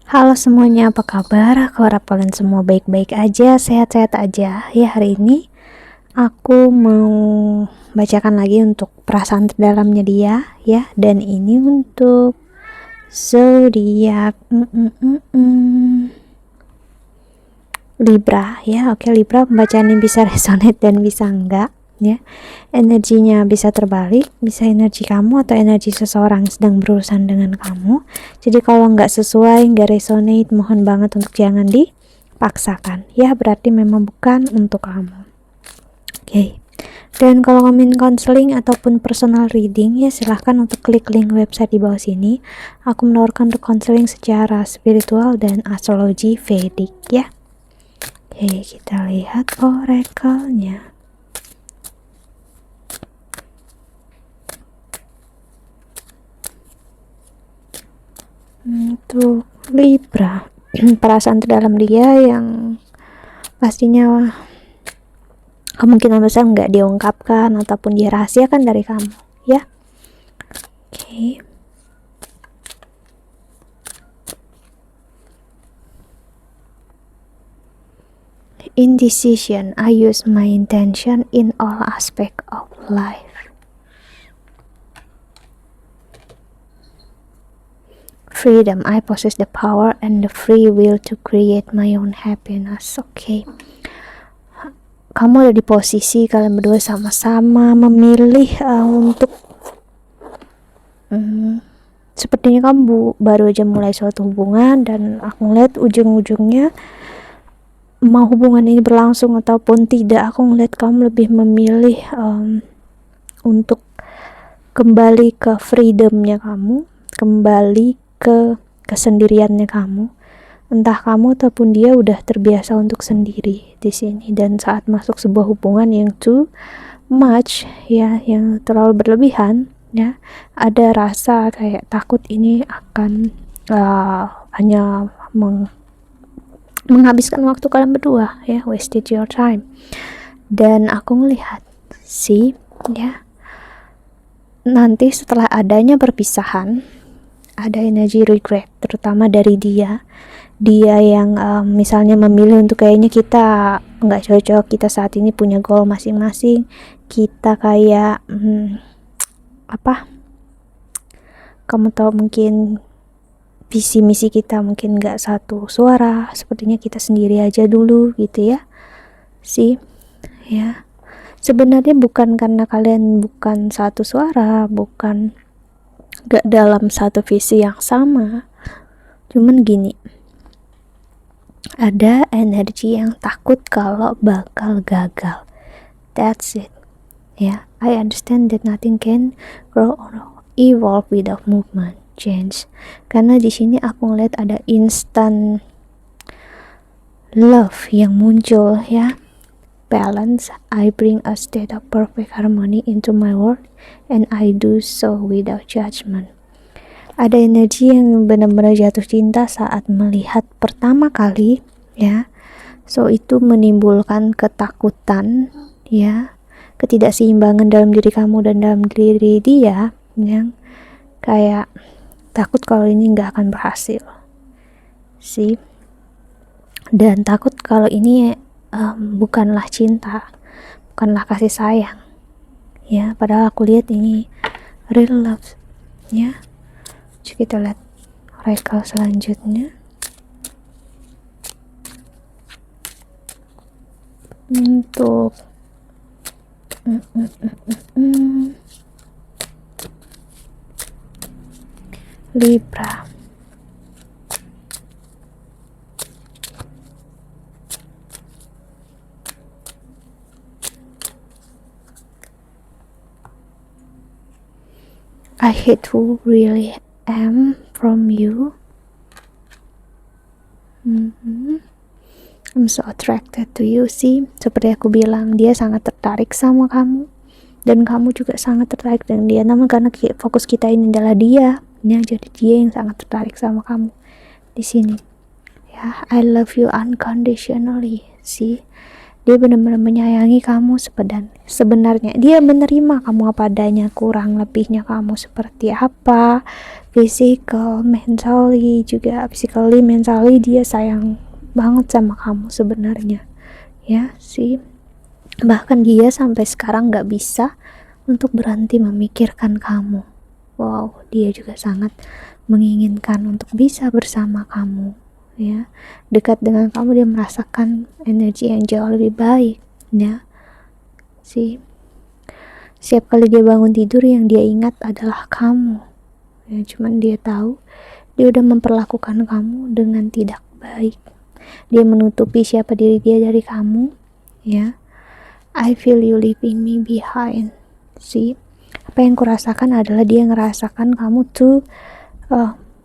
Halo semuanya, apa kabar? Aku harap kalian semua baik-baik aja, sehat-sehat aja. Ya, hari ini aku mau bacakan lagi untuk perasaan terdalamnya dia, ya. Dan ini untuk zodiak Libra, ya. Oke, Libra, pembacaan ini bisa resonate dan bisa enggak, ya. Energinya bisa terbalik, bisa energi kamu atau energi seseorang yang sedang berurusan dengan kamu. Jadi kalau nggak sesuai, nggak resonate, mohon banget untuk jangan dipaksakan, ya, berarti memang bukan untuk kamu. Oke. Dan kalau ingin konseling ataupun personal reading, ya silahkan untuk klik link website di bawah sini. Aku menawarkan untuk konseling secara spiritual dan astrologi Vedic, ya. Oke, kita lihat oracle-nya. Untuk Libra, perasaan terdalam dia yang pastinya kemungkinan besar nggak diungkapkan ataupun dirahasiakan dari kamu, ya. Oke. Indecision, I use my intention in all aspect of life. Freedom, I possess the power and the free will to create my own happiness. Oke. Kamu ada di posisi kalian berdua sama-sama memilih untuk sepertinya kamu baru aja mulai suatu hubungan, dan aku ngeliat ujung-ujungnya mau hubungan ini berlangsung ataupun tidak, aku ngeliat kamu lebih memilih untuk kembali ke freedomnya kamu, kembali ke kesendiriannya kamu. Entah kamu ataupun dia udah terbiasa untuk sendiri di sini, dan saat masuk sebuah hubungan yang too much, ya, yang terlalu berlebihan, ya, ada rasa kayak takut ini akan hanya menghabiskan waktu kalian berdua, ya, wasted your time. Dan aku melihat ya, nanti setelah adanya perpisahan ada energi regret, terutama dari dia yang misalnya memilih untuk kayaknya kita nggak cocok, kita saat ini punya goal masing-masing, kita kayak kamu tahu, mungkin visi misi kita mungkin nggak satu suara, sepertinya kita sendiri aja dulu gitu, ya. Ya, sebenarnya bukan karena kalian bukan satu suara, bukan nggak dalam satu visi yang sama, cuman gini, ada energi yang takut kalau bakal gagal. That's it, ya. I understand that nothing can grow or evolve without movement, change. Karena di sini aku ngeliat ada instant love yang muncul, ya. Balance, I bring a state of perfect harmony into my world and I do so without judgment. Ada energi yang benar-benar jatuh cinta saat melihat pertama kali, ya. So itu menimbulkan ketakutan, ya, ketidakseimbangan dalam diri kamu dan dalam diri dia, yang kayak takut kalau ini nggak akan berhasil, dan takut kalau ini bukanlah cinta, bukanlah kasih sayang, ya, padahal aku lihat ini real love, ya. Coba kita lihat oracle selanjutnya. Untuk Libra, I hate who really am from you. I'm so attracted to you. Seperti aku bilang, dia sangat tertarik sama kamu dan kamu juga sangat tertarik dengan dia. Namun karena fokus kita ini adalah dia, ya, jadi dia yang sangat tertarik sama kamu di sini, ya. I love you unconditionally, Dia benar-benar menyayangi kamu sebenarnya. Dia menerima kamu apa adanya, kurang lebihnya kamu seperti apa, physically, mentally dia sayang banget sama kamu sebenarnya, ya sih. Bahkan dia sampai sekarang gak bisa untuk berhenti memikirkan kamu. Wow, dia juga sangat menginginkan untuk bisa bersama kamu, ya, dekat dengan kamu. Dia merasakan energi yang jauh lebih baik, ya sih. Setiap kali dia bangun tidur, yang dia ingat adalah kamu, ya. Cuman dia tahu dia udah memperlakukan kamu dengan tidak baik. Dia menutupi siapa diri dia dari kamu, ya. I feel you leaving me behind. See, apa yang kurasakan adalah dia ngerasakan kamu tuh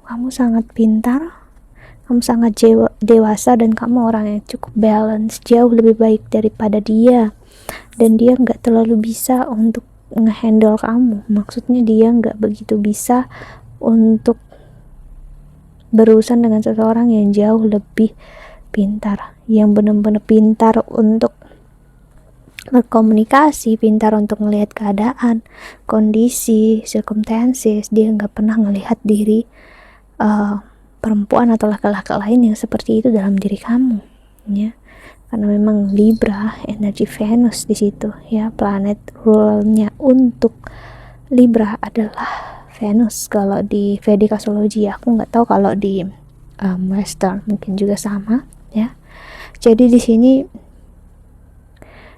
kamu sangat pintar, kamu sangat dewasa, dan kamu orang yang cukup balance, jauh lebih baik daripada dia. Dan dia gak terlalu bisa untuk ngehandle kamu. Maksudnya dia gak begitu bisa untuk berurusan dengan seseorang yang jauh lebih pintar, yang benar-benar pintar untuk berkomunikasi, pintar untuk melihat keadaan, kondisi, circumstances. Dia nggak pernah melihat diri perempuan atau laki-laki lain yang seperti itu dalam diri kamu, ya. Karena memang Libra, energi Venus di situ, ya. Planet rule-nya untuk Libra adalah Venus kalau di Vedic astrology. Aku nggak tahu kalau di Western mungkin juga sama, ya. Jadi di sini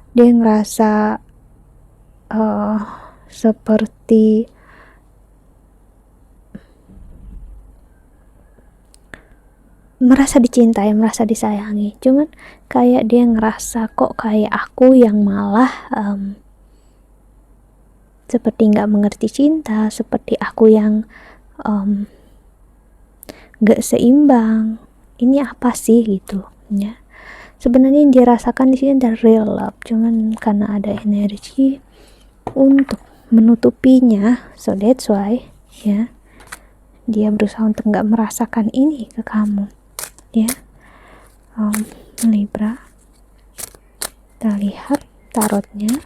dia ngerasa seperti merasa dicintai, merasa disayangi. Cuman kayak dia ngerasa kok kayak aku yang malah seperti nggak mengerti cinta, seperti aku yang nggak seimbang. Ini apa sih gitu, ya. Sebenarnya yang dia rasakan di sini adalah real love, cuman karena ada energi untuk menutupinya, so that's why, ya, dia berusaha untuk nggak merasakan ini ke kamu, ya. Libra, kita lihat tarotnya.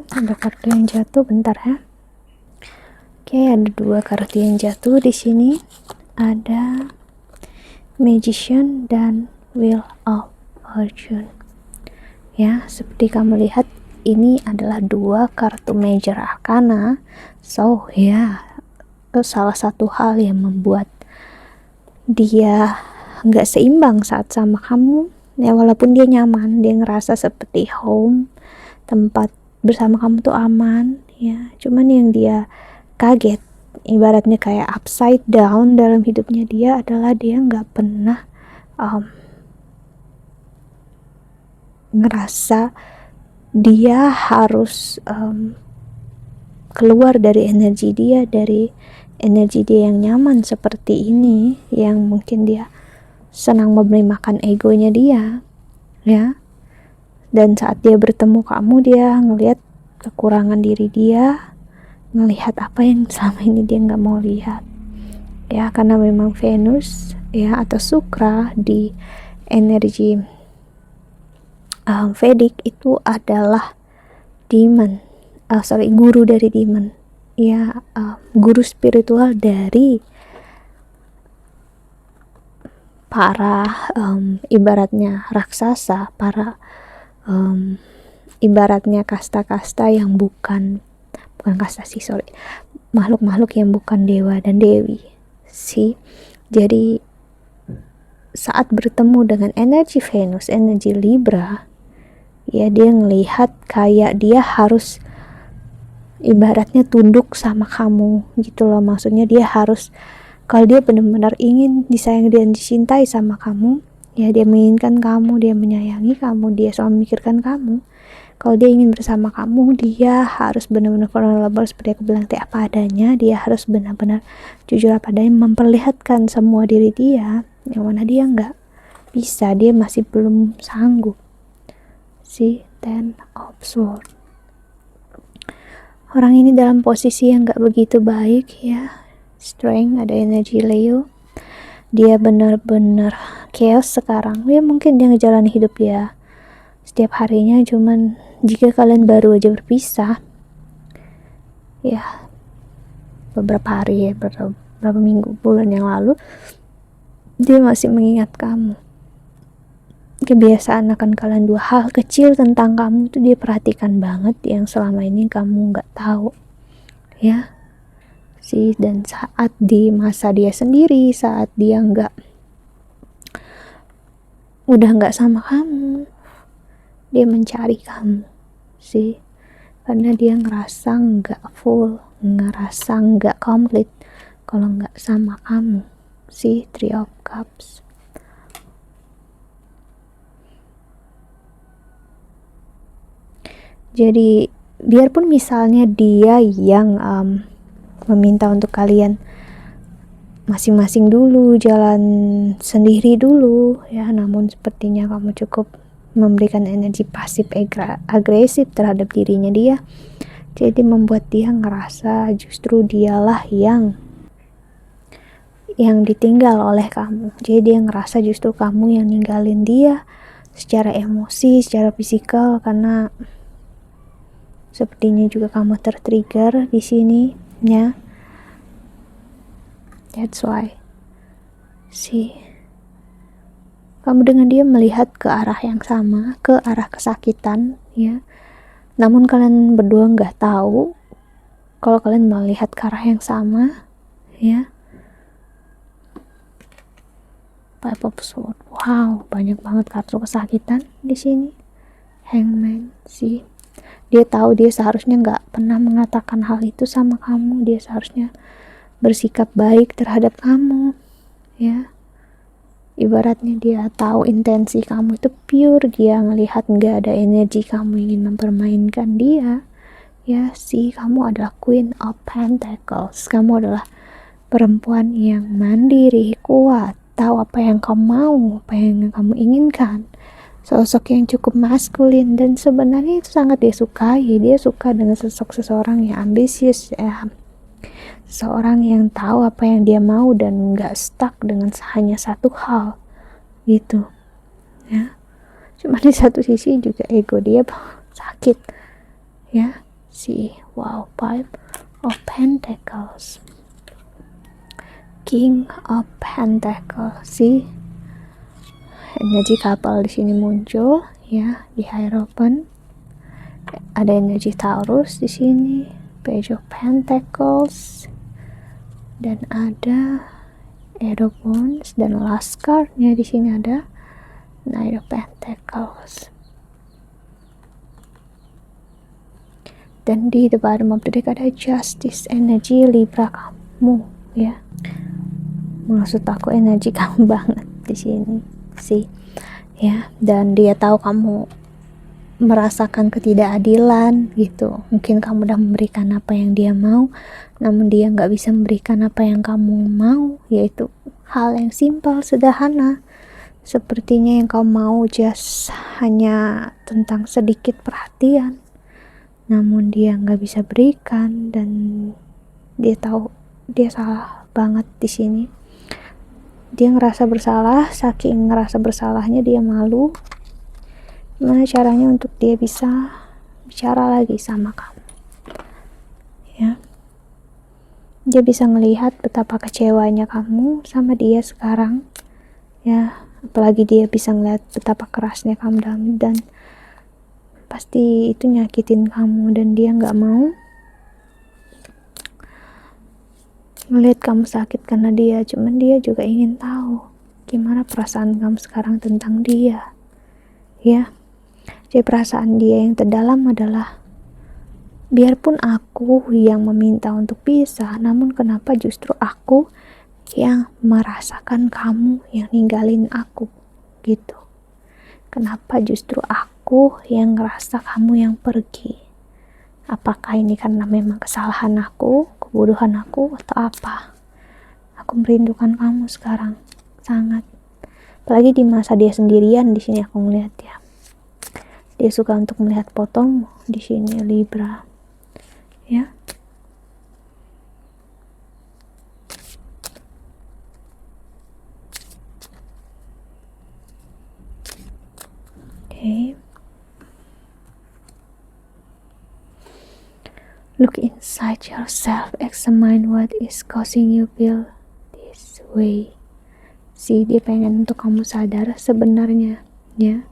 Ada kartu yang jatuh, bentar ya. Ada 2 kartu yang jatuh di sini. Ada Magician dan Wheel of Fortune. Ya, seperti kamu lihat ini adalah 2 kartu major arcana. So, ya, salah satu hal yang membuat dia nggak seimbang saat sama kamu. Ya, walaupun dia nyaman, dia ngerasa seperti home, tempat bersama kamu tuh aman, ya. Cuman yang dia kaget, ibaratnya kayak upside down dalam hidupnya dia adalah dia nggak pernah ngerasa dia harus keluar dari energi dia yang nyaman seperti ini, yang mungkin dia senang memberi makan egonya dia, ya. Dan saat dia bertemu kamu, dia ngelihat kekurangan diri dia, ngelihat apa yang selama ini dia nggak mau lihat, ya. Karena memang Venus, ya, atau Sukra di energi Vedic itu adalah guru dari demon, ya, guru spiritual dari para ibaratnya raksasa, para ibaratnya kasta-kasta yang bukan kasta sih, makhluk-makhluk yang bukan dewa dan dewi sih. Jadi saat bertemu dengan energi Venus, energi Libra, ya, dia ngelihat kayak dia harus ibaratnya tunduk sama kamu gitu loh. Maksudnya dia harus, kalau dia benar-benar ingin disayangi dan dicintai sama kamu, ya, dia menginginkan kamu, dia menyayangi kamu, dia selalu memikirkan kamu. Kalau dia ingin bersama kamu, dia harus benar-benar vulnerable, seperti aku bilang, apa adanya. Dia harus benar-benar jujur apa adanya, memperlihatkan semua diri dia, yang mana dia nggak bisa, dia masih belum sanggup. Si Ten of Swords. Orang ini dalam posisi yang gak begitu baik ya. Strength, ada energi Leo. Dia benar-benar chaos sekarang. Ya mungkin dia ngejalanin hidup dia setiap harinya, cuman jika kalian baru aja berpisah, ya beberapa hari ya, beberapa minggu, bulan yang lalu, dia masih mengingat kamu. Kebiasaan akan kalian dua, hal kecil tentang kamu tuh dia perhatikan banget yang selama ini kamu nggak tahu ya sih. Dan saat di masa dia sendiri, saat dia udah nggak sama kamu, dia mencari kamu sih, karena dia ngerasa nggak full, ngerasa nggak komplit kalau nggak sama kamu sih. 3 of Cups. Jadi biarpun misalnya dia yang meminta untuk kalian masing-masing dulu jalan sendiri dulu ya, namun sepertinya kamu cukup memberikan energi pasif agresif terhadap dirinya dia, jadi membuat dia ngerasa justru dialah yang ditinggal oleh kamu. Jadi dia ngerasa justru kamu yang ninggalin dia secara emosi, secara fisikal, karena sepertinya juga kamu tertrigger di sini ya. That's why sih kamu dengan dia melihat ke arah yang sama, ke arah kesakitan ya. Namun kalian berdua nggak tahu kalau kalian melihat ke arah yang sama ya. 5 of Swords. Wow, banyak banget kartu kesakitan di sini. Hangman sih. Dia tahu dia seharusnya nggak pernah mengatakan hal itu sama kamu. Dia seharusnya bersikap baik terhadap kamu ya. Ibaratnya dia tahu intensi kamu itu pure, dia ngelihat nggak ada energi kamu ingin mempermainkan dia ya. Sih, kamu adalah Queen of Pentacles. Kamu adalah perempuan yang mandiri, kuat, tahu apa yang kamu mau, apa yang kamu inginkan. Sosok yang cukup maskulin, dan sebenarnya itu sangat dia sukai. Dia suka dengan seseorang yang ambisius ya, seseorang yang tahu apa yang dia mau dan nggak stuck dengan hanya satu hal gitu ya. Cuma di satu sisi juga ego dia sakit ya sih. Wow, 5 of Pentacles, King of Pentacles sih. Energi kapal di sini muncul ya di Hierophant. Ada energi Taurus di sini, Page of Pentacles, dan ada Eight of Wands, dan last cardnya di sini ada Knight of Pentacles. Dan di the bottom of the deck ada Justice, energi Libra kamu ya. Maksud aku energi kamu banget di sini sih ya. Dan dia tahu kamu merasakan ketidakadilan gitu. Mungkin kamu udah memberikan apa yang dia mau, namun dia nggak bisa memberikan apa yang kamu mau, yaitu hal yang simpel, sederhana. Sepertinya yang kamu mau just hanya tentang sedikit perhatian, namun dia nggak bisa berikan, dan dia tahu dia salah banget di sini. Dia ngerasa bersalah, saking ngerasa bersalahnya dia malu. Gimana caranya untuk dia bisa bicara lagi sama kamu ya. Dia bisa melihat betapa kecewanya kamu sama dia sekarang ya. Apalagi dia bisa ngeliat betapa kerasnya kamu dan pasti itu nyakitin kamu, dan dia nggak mau ngeliat kamu sakit karena dia. Cuman dia juga ingin tahu gimana perasaan kamu sekarang tentang dia ya. Jadi perasaan dia yang terdalam adalah, biarpun aku yang meminta untuk pisah, namun kenapa justru aku yang merasakan kamu yang ninggalin aku gitu. Kenapa justru aku yang ngerasa kamu yang pergi? Apakah ini karena memang kesalahan aku, kebodohan aku, atau apa? Aku merindukan kamu sekarang sangat. Apalagi di masa dia sendirian di sini aku ngeliat ya. Dia suka untuk melihat fotomu di sini Libra ya. Okay. Look inside yourself, examine what is causing you feel this way. Dia pengen untuk kamu sadar sebenarnya, ya,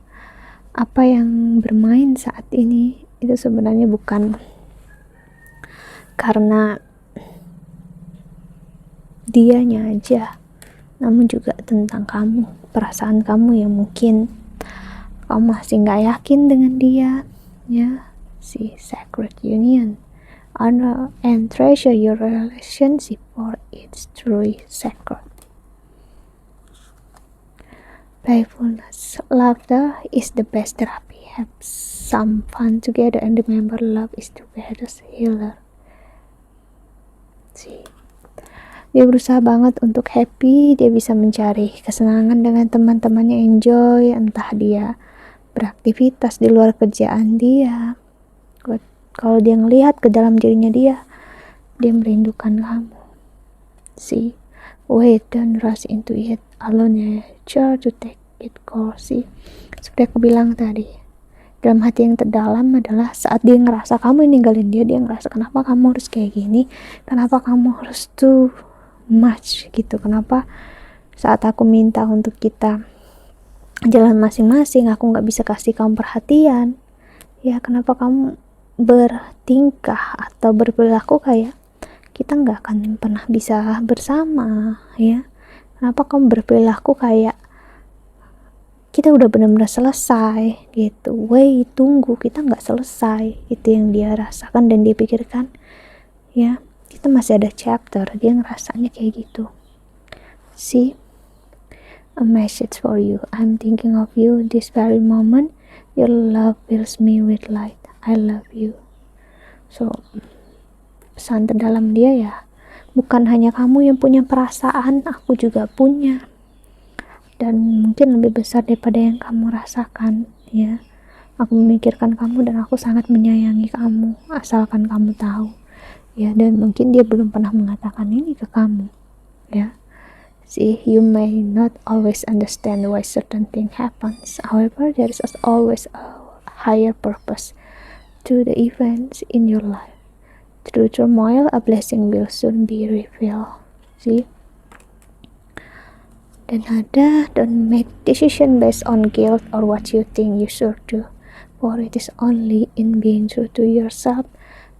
apa yang bermain saat ini itu sebenarnya bukan karena dianya aja, namun juga tentang kamu, perasaan kamu yang mungkin kamu masih nggak yakin dengan dia, ya. Sacred union, honor and treasure your relationship for it's truly sacred. Playfulness, laughter is the best therapy. Have some fun together and remember love is the best healer. Dia berusaha banget untuk happy, dia bisa mencari kesenangan dengan teman-temannya, enjoy, entah dia beraktivitas di luar kerjaan dia. Kalau dia ngelihat ke dalam dirinya dia merindukan kamu. Wait, don't rush into it alone, try to take it course. Seperti aku bilang tadi, dalam hati yang terdalam adalah saat dia ngerasa kamu ninggalin dia ngerasa kenapa kamu harus kayak gini, kenapa kamu harus too much gitu, kenapa saat aku minta untuk kita jalan masing-masing aku gak bisa kasih kamu perhatian, ya, kenapa kamu bertingkah atau berperilaku kayak kita gak akan pernah bisa bersama, ya, kenapa kamu berperilaku kayak kita udah benar-benar selesai gitu. Tunggu, kita gak selesai. Itu yang dia rasakan dan dia pikirkan, ya, kita masih ada chapter. Dia ngerasanya kayak gitu. A message for you. I'm thinking of you this very moment. Your love fills me with light. I love you. Pesan terdalam dia ya, bukan hanya kamu yang punya perasaan, aku juga punya. Dan mungkin lebih besar daripada yang kamu rasakan, ya. Aku memikirkan kamu dan aku sangat menyayangi kamu, asalkan kamu tahu, ya. Dan mungkin dia belum pernah mengatakan ini ke kamu, ya. You may not always understand why certain thing happens. However, there is always a higher purpose to the events in your life. Through turmoil, a blessing will soon be revealed. Dan ada, don't make decision based on guilt or what you think you should do, for it is only in being true to yourself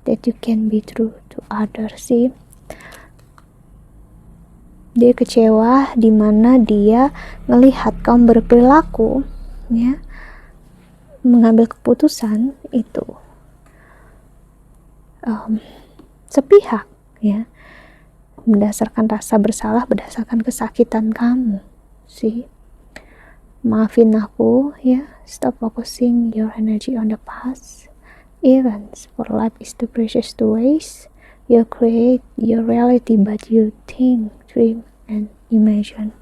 that you can be true to others. Dia kecewa di mana dia melihat kamu berperilaku, ya, mengambil keputusan itu sepihak, ya, berdasarkan rasa bersalah, berdasarkan kesakitan kamu. Maafin aku, ya. Stop focusing your energy on the past events, for life is too precious to waste. You create your reality, but you think, dream, and imagine.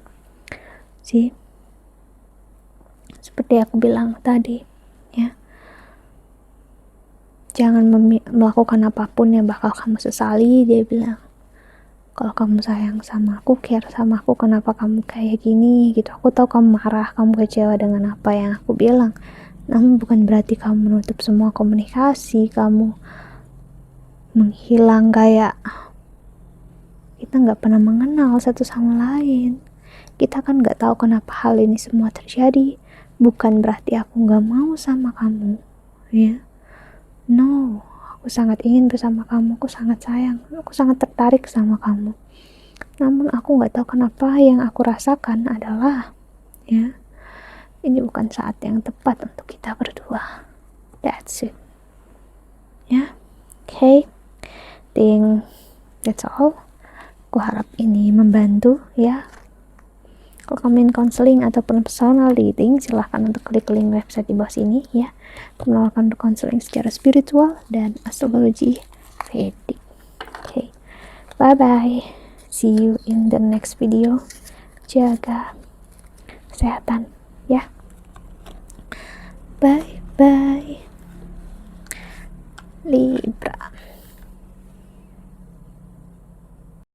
Seperti aku bilang tadi, ya, jangan melakukan apapun yang bakal kamu sesali. Dia bilang, kalau kamu sayang sama aku, care sama aku, kenapa kamu kayak gini gitu. Aku tahu kamu marah, kamu kecewa dengan apa yang aku bilang, namun bukan berarti kamu menutup semua komunikasi, kamu menghilang kayak kita gak pernah mengenal satu sama lain. Kita kan gak tahu kenapa hal ini semua terjadi. Bukan berarti aku gak mau sama kamu, ya. No, aku sangat ingin bersama kamu, aku sangat sayang, aku sangat tertarik sama kamu. Namun aku gak tahu kenapa yang aku rasakan adalah, ya, ini bukan saat yang tepat untuk kita berdua. That's it. Ya, okay. Think that's all. Aku harap ini membantu, ya. Kalau kamu ingin counseling ataupun personal reading, silahkan untuk klik link website di bawah sini, ya. Aku menawarkan untuk counseling secara spiritual dan astrologi Vedic. Okay. Bye-bye. See you in the next video. Jaga kesehatan, ya. Bye-bye. Libra.